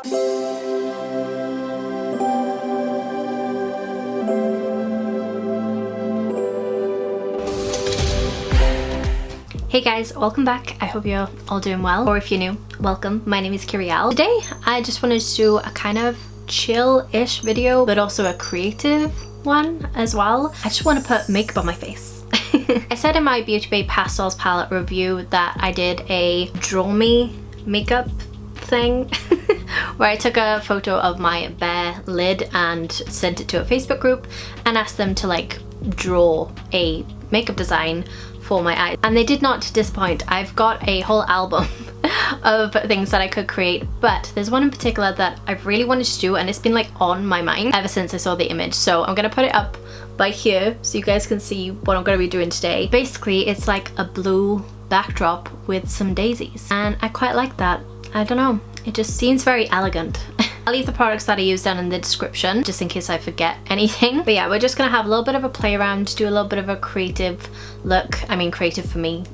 Hey guys, welcome back. I hope you're all doing well, or if you're new, welcome. My name is Kyrielle. Today, I just wanted to do a kind of chill-ish video, but also a creative one as well. I just want to put makeup on my face. I said in my Beauty Bay Pastels palette review that I did a draw me makeup thing where I took a photo of my bare lid and sent it to a Facebook group and asked them to like draw a makeup design for my eyes, and they did not disappoint. I've got a whole album of things that I could create, but there's one in particular that I've really wanted to do and it's been like on my mind ever since I saw the image. So I'm gonna put it up by here so you guys can see what I'm gonna be doing today. Basically, it's like a blue backdrop with some daisies, and I quite like that. I don't know, it just seems very elegant. I'll leave the products that I use down in the description just in case I forget anything. But yeah, we're just gonna have a little bit of a play around, do a little bit of a creative look. I mean, creative for me.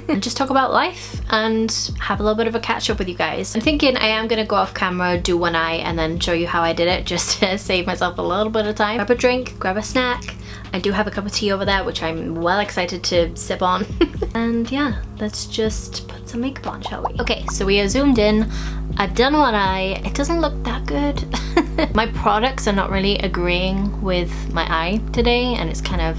And just talk about life and have a little bit of a catch up with you guys. I'm thinking I am gonna go off camera, do one eye, and then show you how I did it just to save myself a little bit of time. Grab a drink, grab a snack. I do have a cup of tea over there, which I'm well excited to sip on. And yeah, let's just put some makeup on, shall we? Okay, so we are zoomed in. I've done one eye. It doesn't look that good. My products are not really agreeing with my eye today, and it's kind of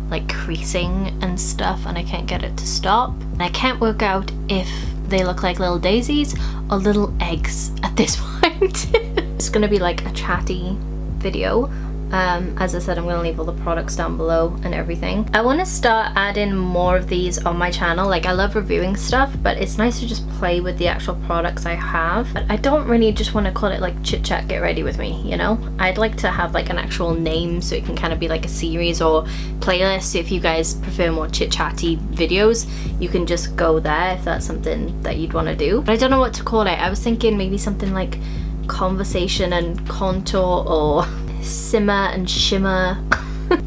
like creasing and stuff, and I can't get it to stop. And I can't work out if they look like little daisies or little eggs at this point. It's gonna be like a chatty video. As I said, I'm gonna leave all the products down below and everything. I want to start adding more of these on my channel. Like, I love reviewing stuff, but it's nice to just play with the actual products I have. But I don't really just want to call it like chit chat get ready with me, you know? I'd like to have like an actual name so it can kind of be like a series or playlist. If you guys prefer more chit chatty videos, you can just go there if that's something that you'd want to do. But I don't know what to call it. I was thinking maybe something like conversation and contour, or simmer and shimmer.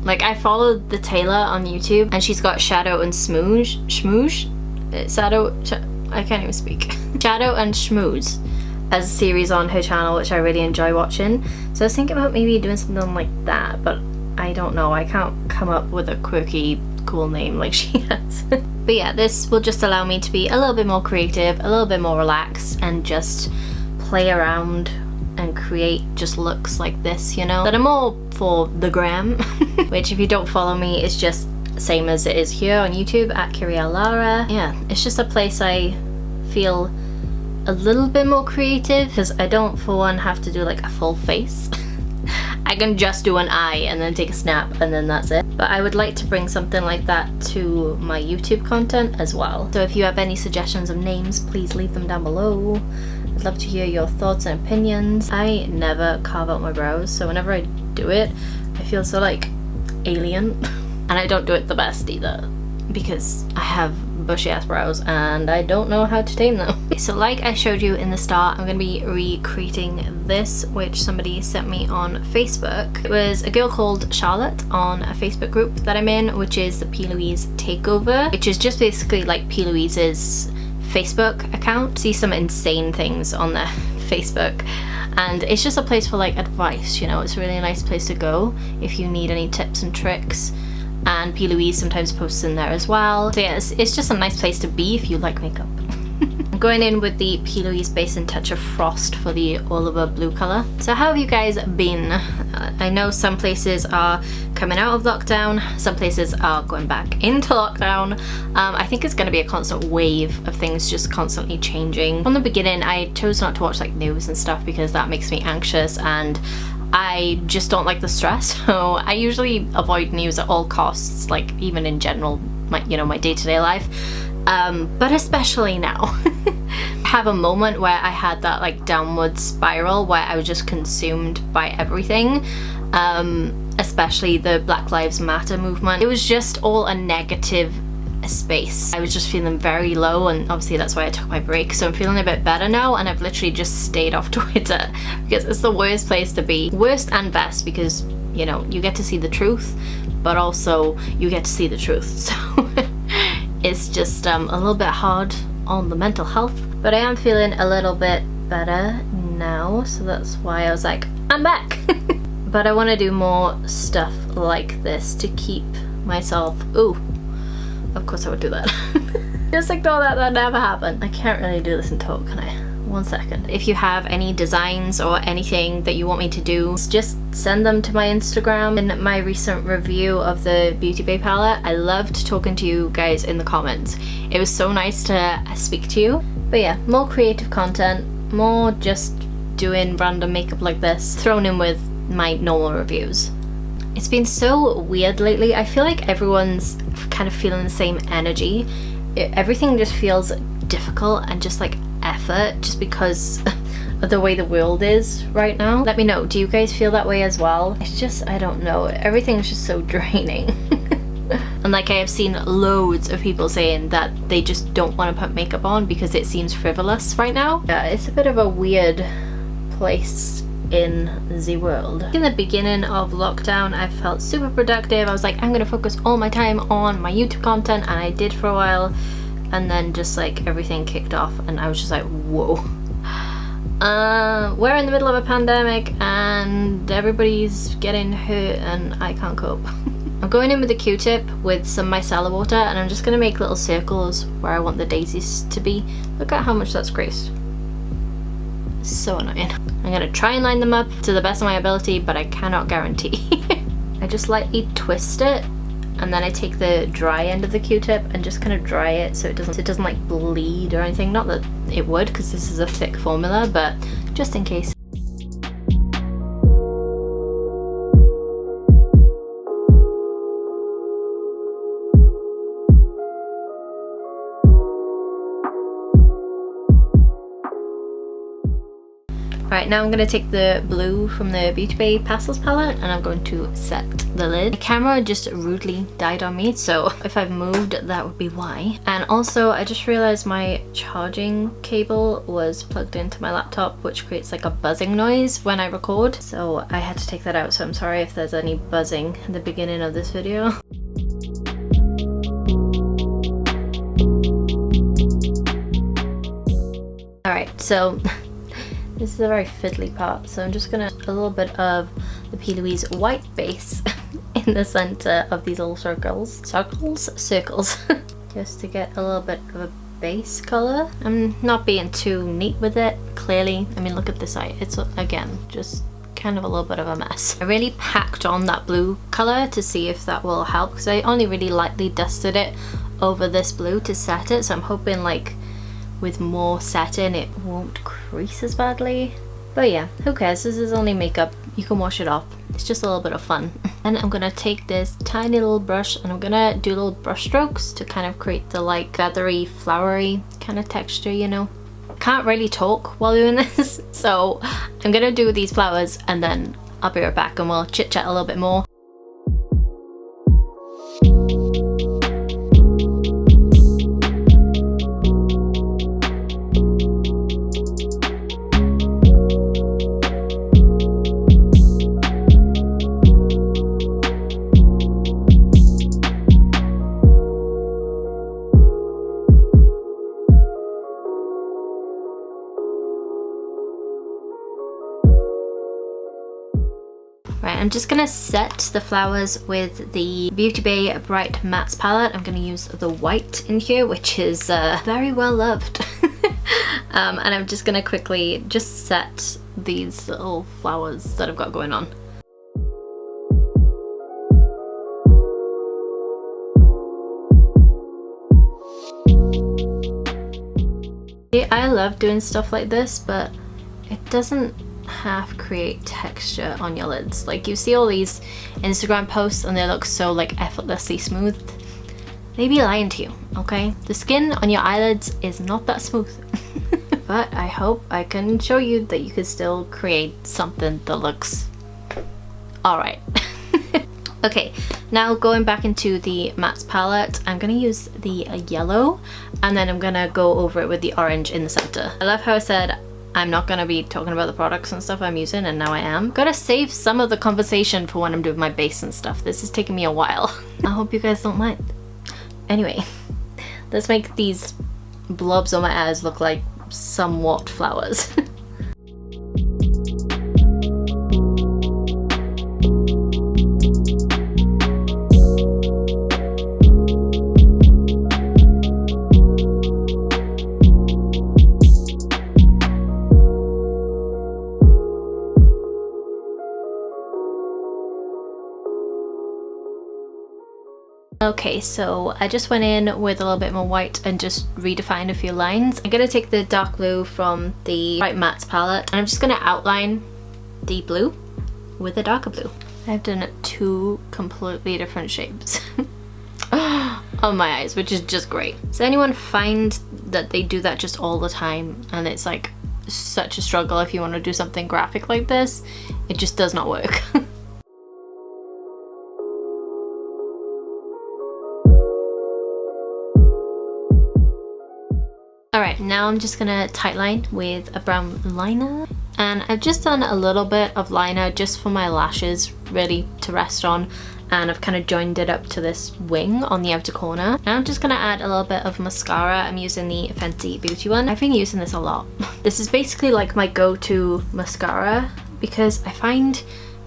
Like, I followed the Taylor on YouTube and she's got shadow and smoosh, I can't even speak. Shadow and schmooze as a series on her channel, which I really enjoy watching. So I was thinking about maybe doing something like that, but I don't know. I can't come up with a quirky, cool name like she has. But yeah, this will just allow me to be a little bit more creative, a little bit more relaxed, and just play around and create just looks like this, you know, that are more for the gram. Which, if you don't follow me, is just same as it is here on YouTube at Kyriellelara. Yeah, it's just a place I feel a little bit more creative, because I don't for one have to do like a full face. I can just do an eye and then take a snap and then that's it. But I would like to bring something like that to my YouTube content as well. So if you have any suggestions of names, please leave them down below. I'd love to hear your thoughts and opinions. I never carve out my brows, so whenever I do it, I feel so like alien. And I don't do it the best either, because I have bushy ass brows and I don't know how to tame them. So like I showed you in the start, I'm gonna be recreating this, which somebody sent me on Facebook. It was a girl called Charlotte on a Facebook group that I'm in, which is the Plouise Takeover, which is just basically like Plouise's Facebook account. See some insane things on their Facebook, and it's just a place for like advice, you know. It's a really nice place to go if you need any tips and tricks, and Plouise sometimes posts in there as well. So yeah, it's just a nice place to be if you like makeup. I'm going in with the Plouise base and touch of frost for the Oliver blue colour. So how have you guys been? I know some places are coming out of lockdown, some places are going back into lockdown. I think it's going to be a constant wave of things just constantly changing. From the beginning, I chose not to watch like news and stuff because that makes me anxious, and I just don't like the stress. So I usually avoid news at all costs, like even in general, my day-to-day life. But especially now. I have a moment where I had that like downward spiral where I was just consumed by everything, especially the Black Lives Matter movement. It was just all a negative space. I was just feeling very low, and obviously that's why I took my break. So I'm feeling a bit better now, and I've literally just stayed off Twitter because it's the worst place to be. Worst and best, because you know, you get to see the truth, but also you get to see the truth. So it's just a little bit hard on the mental health. But I am feeling a little bit better now, so that's why I was like, I'm back. But I want to do more stuff like this to keep myself, ooh, of course I would do that. Just ignore that, that never happened. I can't really do this in talk, can I? 1 second. If you have any designs or anything that you want me to do, just send them to my Instagram. In my recent review of the beautybay palette, I loved talking to you guys in the comments. It was so nice to speak to you. But yeah, more creative content, more just doing random makeup like this, thrown in with my normal reviews. It's been so weird lately. I feel like everyone's kind of feeling the same energy. Everything just feels difficult and just like effort, just because of the way the world is right now. Let me know, do you guys feel that way as well? It's just, I don't know, everything's just so draining. And like, I have seen loads of people saying that they just don't want to put makeup on because it seems frivolous right now. Yeah, it's a bit of a weird place in the world. In the beginning of lockdown, I felt super productive. I was like, I'm gonna focus all my time on my YouTube content, and I did for a while, and then just like everything kicked off and I was just like, whoa. We're in the middle of a pandemic and everybody's getting hurt and I can't cope. I'm going in with a Q-tip with some micellar water, and I'm just gonna make little circles where I want the daisies to be. Look at how much that's creased. So annoying. I'm gonna try and line them up to the best of my ability, but I cannot guarantee. I just lightly twist it, and then I take the dry end of the Q-tip and just kind of dry it so it doesn't like bleed or anything. Not that it would, because this is a thick formula, but just in case. Right, now I'm going to take the blue from the beautybay pastels palette and I'm going to set the lid. The camera just rudely died on me, so if I've moved, that would be why. And also, I just realized my charging cable was plugged into my laptop, which creates like a buzzing noise when I record. So I had to take that out, so I'm sorry if there's any buzzing in the beginning of this video. Alright, so this is a very fiddly part, so I'm just gonna a little bit of the plouise white base in the center of these little circles, just to get a little bit of a base color. I'm not being too neat with it, clearly. I mean, look at this eye. It's, again, just kind of a little bit of a mess. I really packed on that blue color to see if that will help, because I only really lightly dusted it over this blue to set it, so I'm hoping like with more setting it won't crease as badly. But yeah, who cares, this is only makeup, you can wash it off, it's just a little bit of fun. And I'm gonna take this tiny little brush and I'm gonna do little brush strokes to kind of create the like feathery, flowery kind of texture, you know. Can't really talk while doing this, so I'm gonna do these flowers and then I'll be right back and we'll chit chat a little bit more. Right, I'm just gonna set the flowers with the beautybay Bright Mattes palette. I'm gonna use the white in here, which is very well loved. And I'm just gonna quickly just set these little flowers that I've got going on. I love doing stuff like this, but it doesn't half create texture on your lids. Like, you see all these Instagram posts and they look so like effortlessly smooth. They be lying to you, okay? The skin on your eyelids is not that smooth. But I hope I can show you that you can still create something that looks alright. Okay, now going back into the mattes palette, I'm gonna use the yellow and then I'm gonna go over it with the orange in the center. I love how I said I'm not gonna be talking about the products and stuff I'm using, and now I am. Gotta save some of the conversation for when I'm doing my base and stuff. This is taking me a while. I hope you guys don't mind. Anyway, let's make these blobs on my eyes look like somewhat flowers. Okay, so I just went in with a little bit more white and just redefined a few lines. I'm gonna take the dark blue from the Bright Mattes palette and I'm just gonna outline the blue with a darker blue. I've done 2 completely different shapes on my eyes, which is just great. Does anyone find that they do that just all the time and it's like such a struggle if you want to do something graphic like this? It just does not work. Alright, now I'm just gonna tightline with a brown liner. And I've just done a little bit of liner just for my lashes, really to rest on. And I've kind of joined it up to this wing on the outer corner. Now I'm just gonna add a little bit of mascara. I'm using the Fenty Beauty one. I've been using this a lot. This is basically like my go-to mascara because I find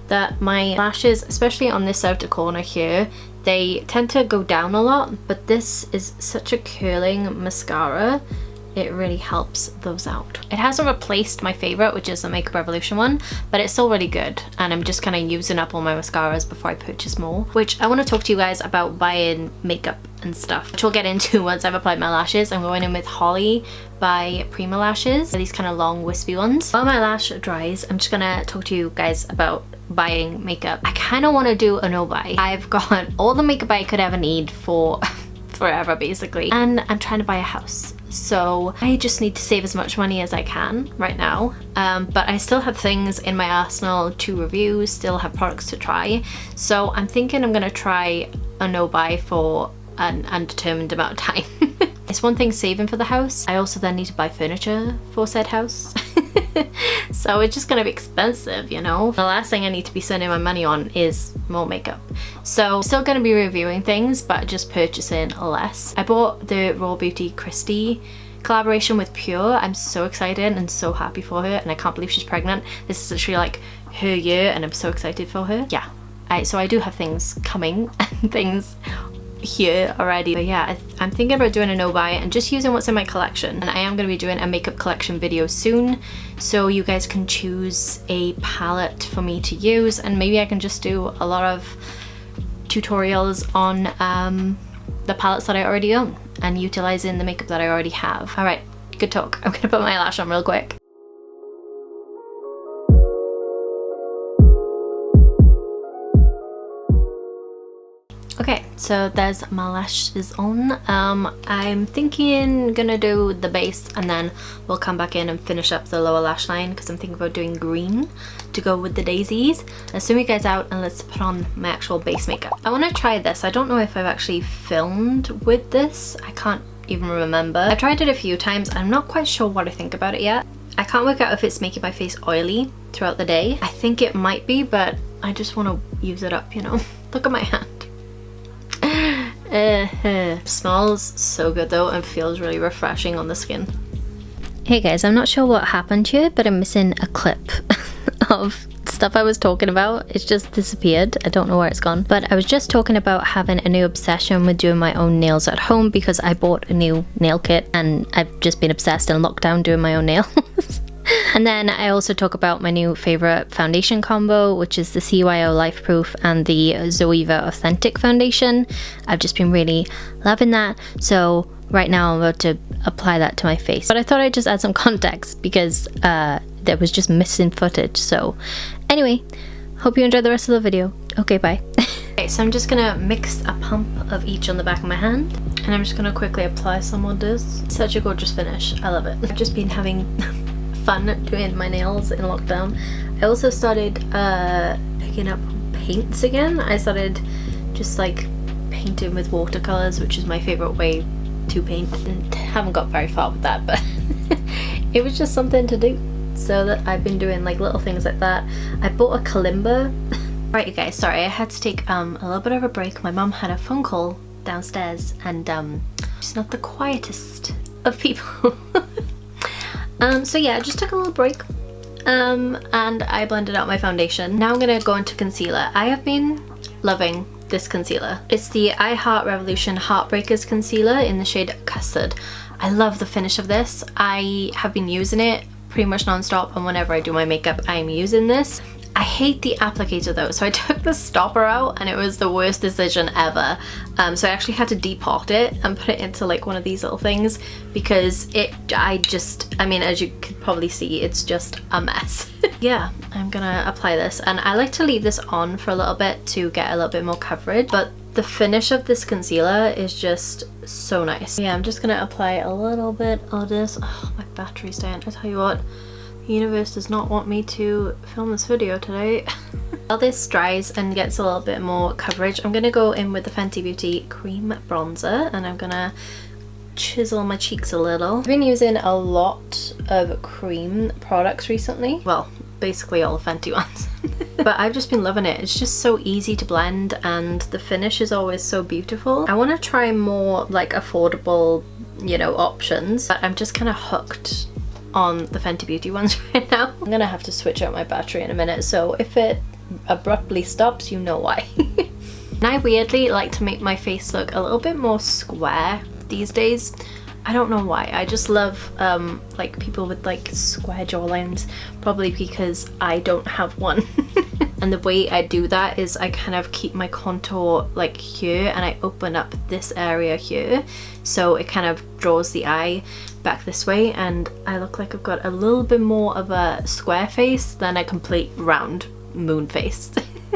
that my lashes, especially on this outer corner here, they tend to go down a lot, but this is such a curling mascara. It really helps those out. It hasn't replaced my favorite, which is the Makeup Revolution one, but it's still really good. And I'm just kind of using up all my mascaras before I purchase more, which I want to talk to you guys about buying makeup and stuff, which we'll get into once I've applied my lashes. I'm going in with Holly by Primalashes, these kind of long wispy ones. While my lash dries, I'm just gonna talk to you guys about buying makeup. I kind of want to do a no buy. I've got all the makeup I could ever need for forever basically, and I'm trying to buy a house. So I just need to save as much money as I can right now, but I still have things in my arsenal to review, still have products to try. So I'm thinking I'm gonna try a no buy for an undetermined amount of time. It's one thing saving for the house, I also then need to buy furniture for said house. So it's just gonna be expensive, you know? The last thing I need to be spending my money on is more makeup. So still gonna be reviewing things, but just purchasing less. I bought the Raw Beauty Christie collaboration with Pure. I'm so excited and so happy for her, and I can't believe she's pregnant. This is literally like her year and I'm so excited for her. Yeah, so I do have things coming and things here already, but yeah, I'm thinking about doing a no buy and just using what's in my collection. And I am going to be doing a makeup collection video soon, so you guys can choose a palette for me to use, and maybe I can just do a lot of tutorials on the palettes that I already own and utilizing the makeup that I already have. All right, good talk. I'm gonna put my lash on real quick. Okay, so there's my lashes on. I'm thinking gonna do the base and then we'll come back in and finish up the lower lash line because I'm thinking about doing green to go with the daisies. Let's zoom you guys out and let's put on my actual base makeup. I want to try this. I don't know if I've actually filmed with this. I can't even remember. I've tried it a few times. I'm not quite sure what I think about it yet. I can't work out if it's making my face oily throughout the day. I think it might be, but I just want to use it up, you know? Look at my hand. Smells so good though and feels really refreshing on the skin. Hey guys, I'm not sure what happened here, but I'm missing a clip of stuff I was talking about. It's just disappeared. I don't know where it's gone. But I was just talking about having a new obsession with doing my own nails at home because I bought a new nail kit and I've just been obsessed in lockdown doing my own nails. And then I also talk about my new favorite foundation combo, which is the CYO Lifeproof and the Zoeva Authentik foundation. I've just been really loving that. So right now I'm about to apply that to my face. But I thought I'd just add some context because there was just missing footage. So anyway, hope you enjoyed the rest of the video. Okay, bye. Okay, so I'm just gonna mix a pump of each on the back of my hand. And I'm just gonna quickly apply some of this. Such a gorgeous finish. I love it. I've just been having fun doing my nails in lockdown. I also started picking up paints again. I started just like painting with watercolors, which is my favorite way to paint, and haven't got very far with that, but it was just something to do. So that I've been doing like little things like that. I bought a kalimba. Right, you guys, sorry, I had to take a little bit of a break. My mum had a phone call downstairs and she's not the quietest of people. So yeah, I just took a little break and I blended out my foundation. Now I'm gonna go into concealer. I have been loving this concealer. It's the I Heart Revolution Heartbreakers concealer in the shade Custard. I love the finish of this. I have been using it pretty much non-stop, and whenever I do my makeup I'm using this. I hate the applicator though, so I took the stopper out and it was the worst decision ever. So I actually had to depot it and put it into like one of these little things because I mean, as you could probably see, it's just a mess. Yeah, I'm gonna apply this, and I like to leave this on for a little bit to get a little bit more coverage, but the finish of this concealer is just so nice. Yeah, I'm just gonna apply a little bit of this. Oh, my battery's dying. I tell you what, the universe does not want me to film this video today. While this dries and gets a little bit more coverage, I'm gonna go in with the Fenty Beauty cream bronzer, and I'm gonna chisel my cheeks a little. I've been using a lot of cream products recently. Well, basically all the Fenty ones. But I've just been loving it. It's just so easy to blend and the finish is always so beautiful. I want to try more like affordable, you know, options, but I'm just kind of hooked on the Fenty Beauty ones right now. I'm gonna have to switch out my battery in a minute, so if it abruptly stops, you know why. And I weirdly like to make my face look a little bit more square these days. I don't know why. I just love like people with like square jawlines, probably because I don't have one. And the way I do that is I kind of keep my contour like here and I open up this area here, so it kind of draws the eye back this way and I look like I've got a little bit more of a square face than a complete round moon face.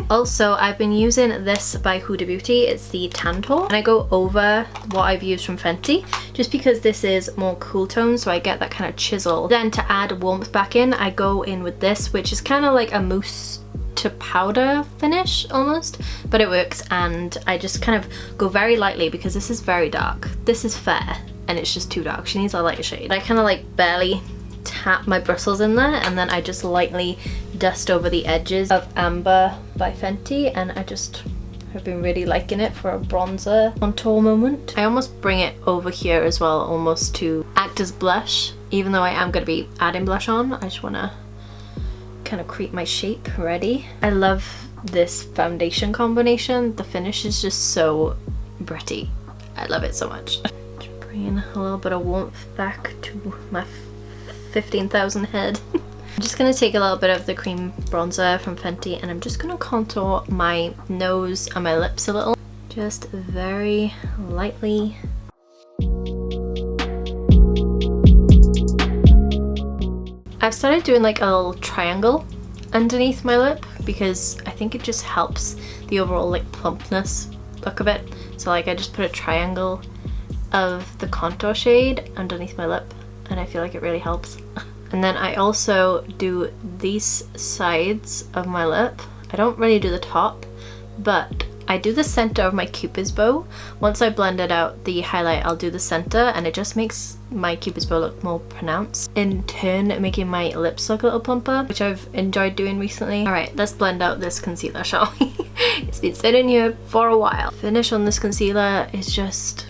Also, I've been using this by Huda Beauty. It's the Tantor, and I go over what I've used from Fenty just because this is more cool tone, so I get that kind of chisel. Then to add warmth back in, I go in with this, which is kind of like a mousse to powder finish almost, but it works, and I just kind of go very lightly because this is very dark. This is fair and it's just too dark. She needs a lighter shade. I kind of like barely tap my bristles in there, and then I just lightly dust over the edges of Amber by Fenty, and I just have been really liking it for a bronzer contour moment. I almost bring it over here as well, almost to act as blush, even though I am going to be adding blush on. I just want to kind of create my shape ready. I love this foundation combination. The finish is just so pretty. I love it so much. Just bringing a little bit of warmth back to my 15,000 head. I'm just going to take a little bit of the cream bronzer from Fenty and I'm just going to contour my nose and my lips a little. Just very lightly. I've started doing like a little triangle underneath my lip because I think it just helps the overall like plumpness look of it. So like I just put a triangle of the contour shade underneath my lip and I feel like it really helps. And then I also do these sides of my lip. I don't really do the top, but I do the center of my Cupid's bow. Once I blended out the highlight, I'll do the center and it just makes my Cupid's bow look more pronounced, in turn making my lips look a little plumper, which I've enjoyed doing recently. Alright, let's blend out this concealer, shall we? It's been sitting here for a while. Finish on this concealer is just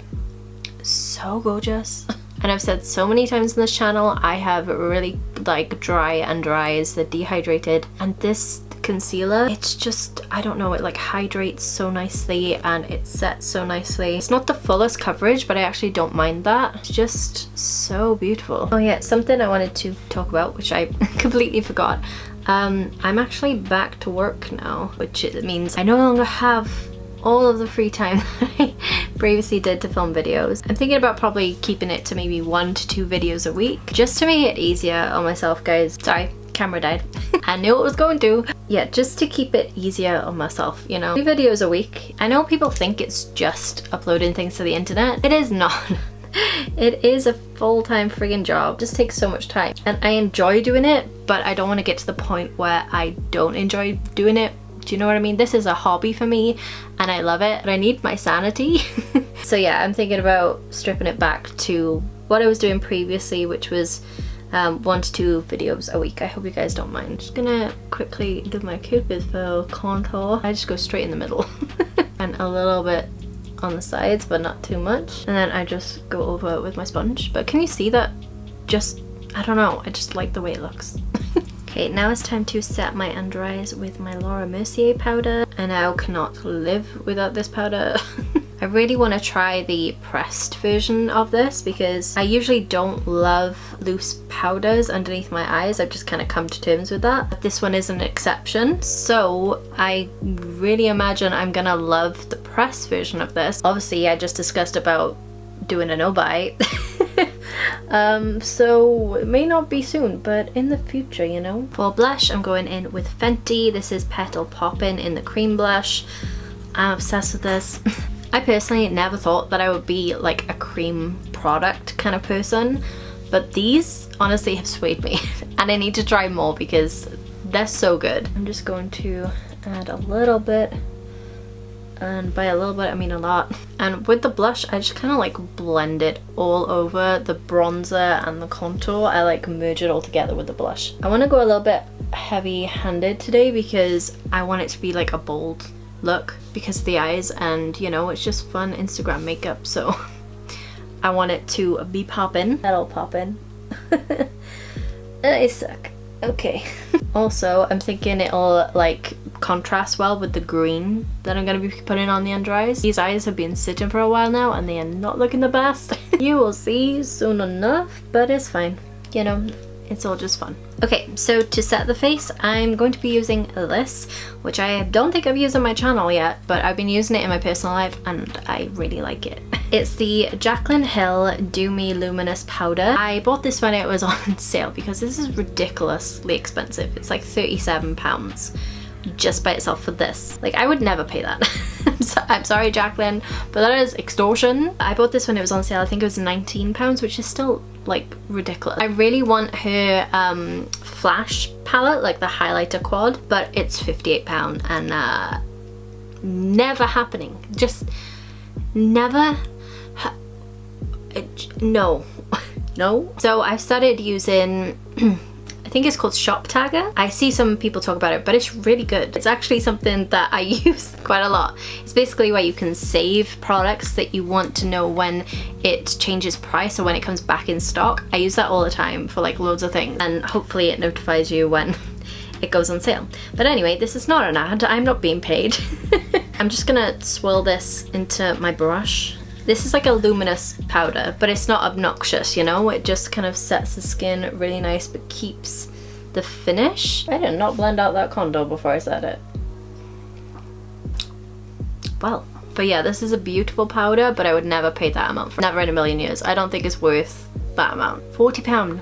so gorgeous. And I've said so many times on this channel, I have really like dry under eyes, they're dehydrated, and this concealer, it's just, I don't know, it like hydrates so nicely and it sets so nicely. It's not the fullest coverage, but I actually don't mind that. It's just so beautiful. Oh yeah, something I wanted to talk about, which I completely forgot. I'm actually back to work now, which means I no longer have all of the free time that I previously did to film videos. I'm thinking about probably keeping it to maybe 1 to 2 videos a week, just to make it easier on myself, guys. Sorry, camera died. I knew it was going to. Yeah, just to keep it easier on myself, you know. 3 videos a week. I know people think it's just uploading things to the internet. It is not. It is a full-time friggin' job. It just takes so much time. And I enjoy doing it, but I don't want to get to the point where I don't enjoy doing it. Do you know what I mean? This is a hobby for me and I love it, but I need my sanity. So yeah, I'm thinking about stripping it back to what I was doing previously, which was 1 to 2 videos a week. I hope you guys don't mind. Just gonna quickly do my Cupid's bow contour. I just go straight in the middle and a little bit on the sides, but not too much. And then I just go over it with my sponge. But can you see that? Just, I don't know, I just like the way it looks. Okay, now it's time to set my under eyes with my Laura Mercier powder. I now cannot live without this powder. I I really want to try the pressed version of this because I usually don't love loose powders underneath my eyes. I've just kind of come to terms with that. But this one is an exception. So I really imagine I'm gonna love the pressed version of this. Obviously, I just discussed about doing a no-buy. So it may not be soon, but in the future, you know. For blush, I'm going in with Fenty. This is Petal Poppin in the cream blush. I'm obsessed with this. I personally never thought that I would be like a cream product kind of person, but these honestly have swayed me and I need to try more because they're so good. I'm just going to add a little bit, and by a little bit I mean a lot. And with the blush, I just kind of like blend it all over the bronzer and the contour. I like merge it all together with the blush. I want to go a little bit heavy-handed today because I want it to be like a bold look because of the eyes, and you know, it's just fun Instagram makeup, so I want it to be poppin'. That'll pop in. I suck. Okay. Also, I'm thinking it'll like contrast well with the green that I'm going to be putting on the under eyes. These eyes have been sitting for a while now and they are not looking the best. You will see soon enough, but it's fine. You know, it's all just fun. Okay, so to set the face, I'm going to be using this, which I don't think I've used on my channel yet, but I've been using it in my personal life and I really like it. It's the Jaclyn Hill Doomy Luminous powder. I bought this when it was on sale because this is ridiculously expensive. It's like £37 just by itself for this. Like, I would never pay that. I'm sorry, Jaclyn, but that is extortion. I bought this when it was on sale. I think it was £19, which is still like ridiculous. I really want her flash palette, like the highlighter quad, but it's £58 and never happening. Just never. No. No. So I've started using I think it's called Shop Tagger. I see some people talk about it, but it's really good. It's actually something that I use quite a lot. It's basically where you can save products that you want to know when it changes price or when it comes back in stock. I use that all the time for like loads of things, and hopefully it notifies you when it goes on sale. But anyway, this is not an ad. I'm not being paid. I'm just gonna swirl this into my brush. This is like a luminous powder, but it's not obnoxious, you know? It just kind of sets the skin really nice, but keeps the finish. I did not blend out that contour before I said it. Well, but yeah, this is a beautiful powder, but I would never pay that amount for it. Never in a million years. I don't think it's worth that amount. £40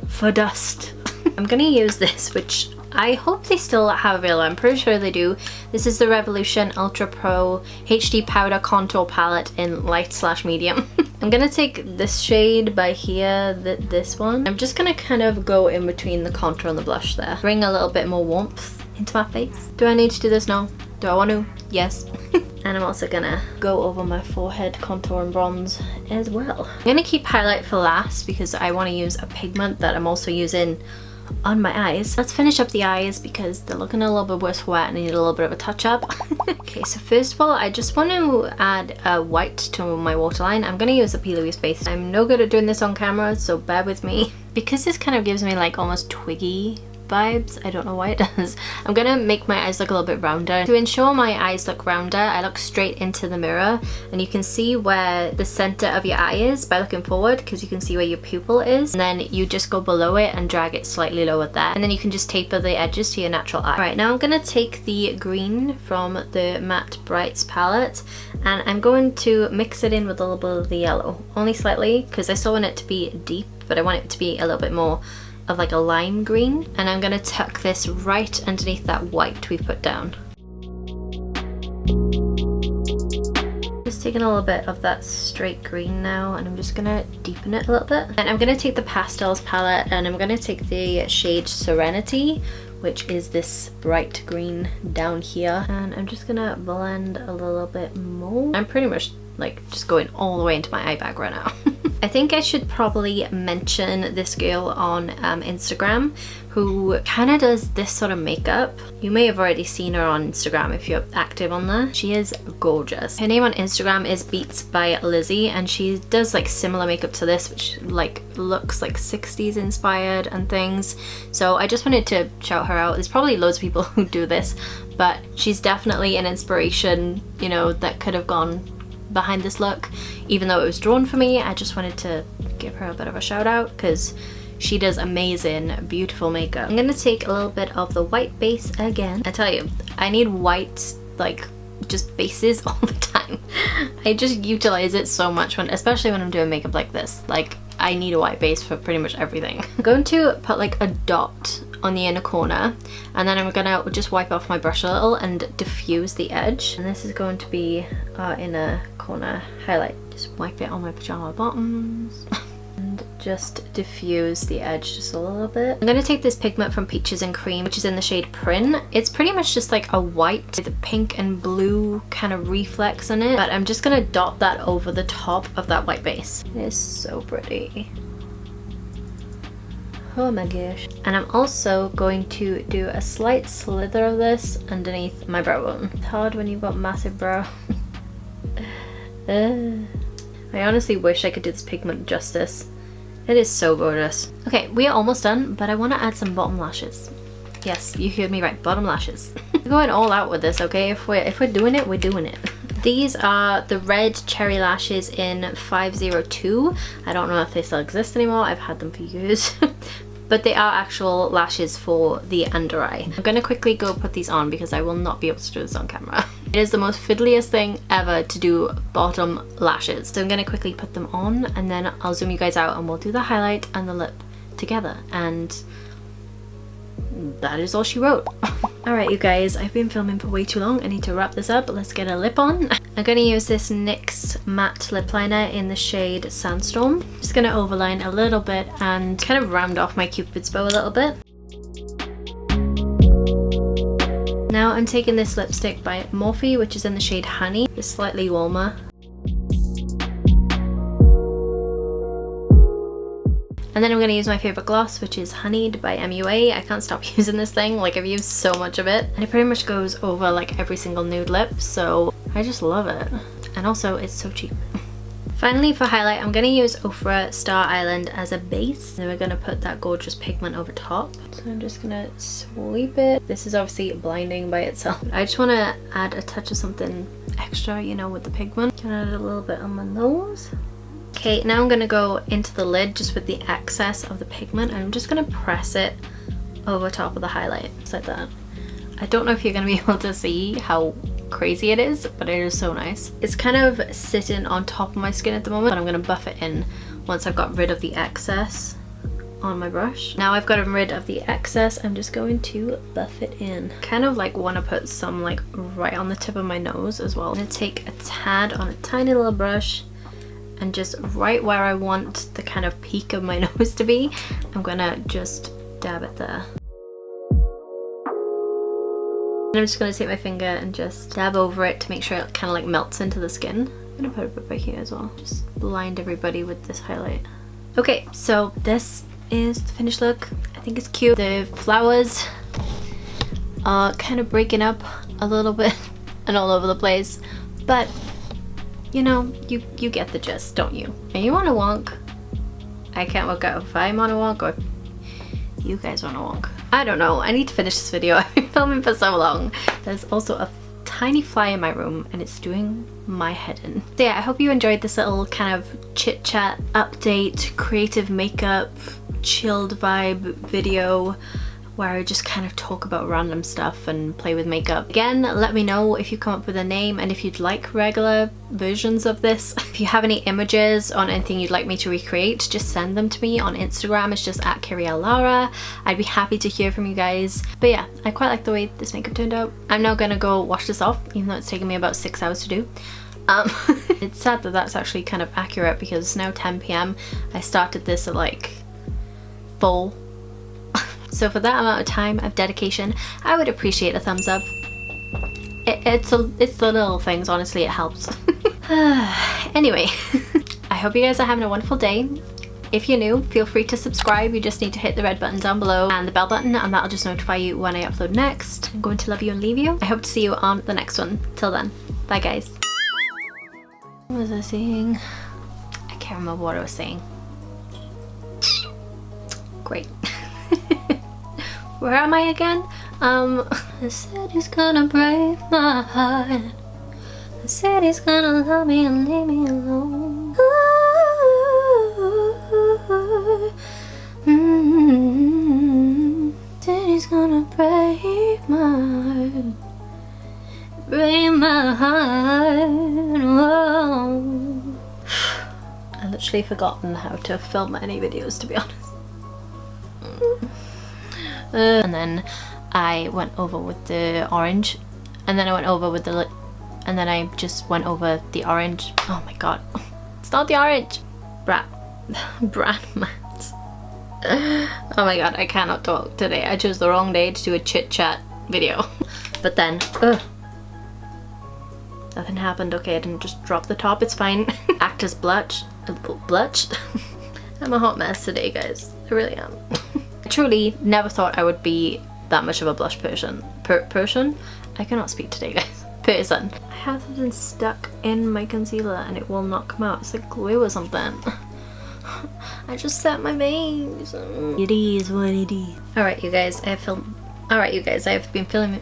for dust. I'm gonna use this, which I hope they still have available. I'm pretty sure they do. This is the Revolution Ultra Pro HD Powder Contour Palette in light/medium. I'm gonna take this shade by here, this one. I'm just gonna kind of go in between the contour and the blush there. Bring a little bit more warmth into my face. Do I need to do this? No. Do I want to? Yes. And I'm also gonna go over my forehead contour and bronze as well. I'm gonna keep highlight for last because I want to use a pigment that I'm also using on my eyes. Let's finish up the eyes because they're looking a little bit worse wet and I need a little bit of a touch up. Okay, so first of all, I just want to add a white to my waterline. I'm going to use a plouise base. I'm no good at doing this on camera, so bear with me. Because this kind of gives me like almost twiggy vibes, I don't know why it does. I'm gonna make my eyes look a little bit rounder. To ensure my eyes look rounder, I look straight into the mirror and you can see where the center of your eye is by looking forward, because you can see where your pupil is, and then you just go below it and drag it slightly lower there, and then you can just taper the edges to your natural eye. Alright, now I'm gonna take the green from the Matte Brights palette and I'm going to mix it in with a little bit of the yellow, only slightly because I still want it to be deep, but I want it to be a little bit more of like a lime green, and I'm gonna tuck this right underneath that white we put down. Just taking a little bit of that straight green now, and I'm just gonna deepen it a little bit. And I'm gonna take the Pastels palette and I'm gonna take the shade Serenity, which is this bright green down here, and I'm just gonna blend a little bit more. I'm pretty much like just going all the way into my eye bag right now. I think I should probably mention this girl on Instagram who kind of does this sort of makeup. You may have already seen her on Instagram if you're active on there. She is gorgeous. Her name on Instagram is Beats by Lizzie, and she does like similar makeup to this, which like looks like 60s inspired and things. So I just wanted to shout her out. There's probably loads of people who do this, but she's definitely an inspiration, you know, that could have gone behind this look. Even though it was drawn for me, I just wanted to give her a bit of a shout out because she does amazing, beautiful makeup. I'm gonna take a little bit of the white base again. I tell you, I need white, like, just bases all the time. I just utilize it so much, especially when I'm doing makeup like this. Like, I need a white base for pretty much everything. I'm going to put like a dot on the inner corner, and then I'm gonna just wipe off my brush a little and diffuse the edge. And this is going to be our inner corner highlight. Just wipe it on my pajama bottoms. And just diffuse the edge just a little bit. I'm going to take this pigment from Peaches and Cream, which is in the shade Prin. It's pretty much just like a white with a pink and blue kind of reflex in it, but I'm just going to dot that over the top of that white base. It is so pretty. Oh my gosh. And I'm also going to do a slight slither of this underneath my brow bone. It's hard when you've got massive brow. I honestly wish I could do this pigment justice. It is so gorgeous. Okay, we are almost done, but I want to add some bottom lashes. Yes, you heard me right, bottom lashes. We're going all out with this, okay? If we're doing it, we're doing it. These are the red cherry lashes in 502. I don't know if they still exist anymore. I've had them for years. But they are actual lashes for the under eye. I'm gonna quickly go put these on because I will not be able to do this on camera. It is the most fiddliest thing ever to do bottom lashes. So I'm gonna quickly put them on and then I'll zoom you guys out and we'll do the highlight and the lip together. And that is all she wrote. Alright you guys, I've been filming for way too long. I need to wrap this up. Let's get a lip on. I'm going to use this NYX matte lip liner in the shade Sandstorm. Just going to overline a little bit and kind of round off my Cupid's bow a little bit. Now I'm taking this lipstick by Morphe, which is in the shade Honey. It's slightly warmer. And then I'm going to use my favourite gloss, which is Honeyed by MUA. I can't stop using this thing, like I've used so much of it. And it pretty much goes over like every single nude lip, so I just love it. And also, it's so cheap. Finally, for highlight, I'm going to use Ofra Star Island as a base. And we're going to put that gorgeous pigment over top. So I'm just going to sweep it. This is obviously blinding by itself. I just want to add a touch of something extra, you know, with the pigment. Can add a little bit on my nose. Okay, now I'm going to go into the lid just with the excess of the pigment and I'm just going to press it over top of the highlight, just like that. I don't know if you're going to be able to see how crazy it is, but it is so nice. It's kind of sitting on top of my skin at the moment, but I'm going to buff it in once I've got rid of the excess on my brush. Now I've gotten rid of the excess, I'm just going to buff it in. Kind of like want to put some like right on the tip of my nose as well. I'm going to take a tad on a tiny little brush and just right where I want the kind of peak of my nose to be, I'm gonna just dab it there. And I'm just gonna take my finger and just dab over it to make sure it kind of like melts into the skin. I'm gonna put a bit by here as well. Just blind everybody with this highlight. Okay, so this is the finished look. I think it's cute. The flowers are kind of breaking up a little bit and all over the place, but you know, you get the gist, don't you? And you want to wonk? I can't work out if I'm on a wonk or if you guys want to wonk. I don't know. I need to finish this video. I've been filming for so long. There's also a tiny fly in my room and it's doing my head in. So yeah, I hope you enjoyed this little kind of chit chat update, creative makeup, chilled vibe video where I just kind of talk about random stuff and play with makeup. Again, let me know if you come up with a name and if you'd like regular versions of this. If you have any images on anything you'd like me to recreate, just send them to me on Instagram. It's just at Kyriellelara. I'd be happy to hear from you guys. But yeah, I quite like the way this makeup turned out. I'm now gonna go wash this off, even though it's taken me about 6 hours to do. It's sad that that's actually kind of accurate because it's now 10 PM. I started this at like 4. So for that amount of time of dedication, I would appreciate a thumbs up. It's the little things, honestly, it helps. Anyway, I hope you guys are having a wonderful day. If you're new, feel free to subscribe. You just need to hit the red button down below and the bell button and that'll just notify you when I upload next. I'm going to love you and leave you. I hope to see you on the next one. Till then, bye guys. What was I saying? I can't remember what I was saying. Great. Where am I again? The city's gonna break my heart. Said he's gonna love me and leave me alone. Said he's gonna break my heart. Break my heart. Whoa. I literally forgotten how to film any videos, to be honest. And then I went over with the orange, and then I went over with the and then I just went over the orange. Oh my god, it's not the orange. Brand mats. Oh my god, I cannot talk today. I chose the wrong day to do a chit chat video. But then, nothing happened. Okay, I didn't just drop the top, it's fine. Act as blush. I'm a hot mess today, guys. I really am. I truly never thought I would be that much of a blush person. I cannot speak today, guys. Person. I have something stuck in my concealer and it will not come out. It's like glue or something. I just set my bangs. It is what it is. Alright, you guys, I've been filming.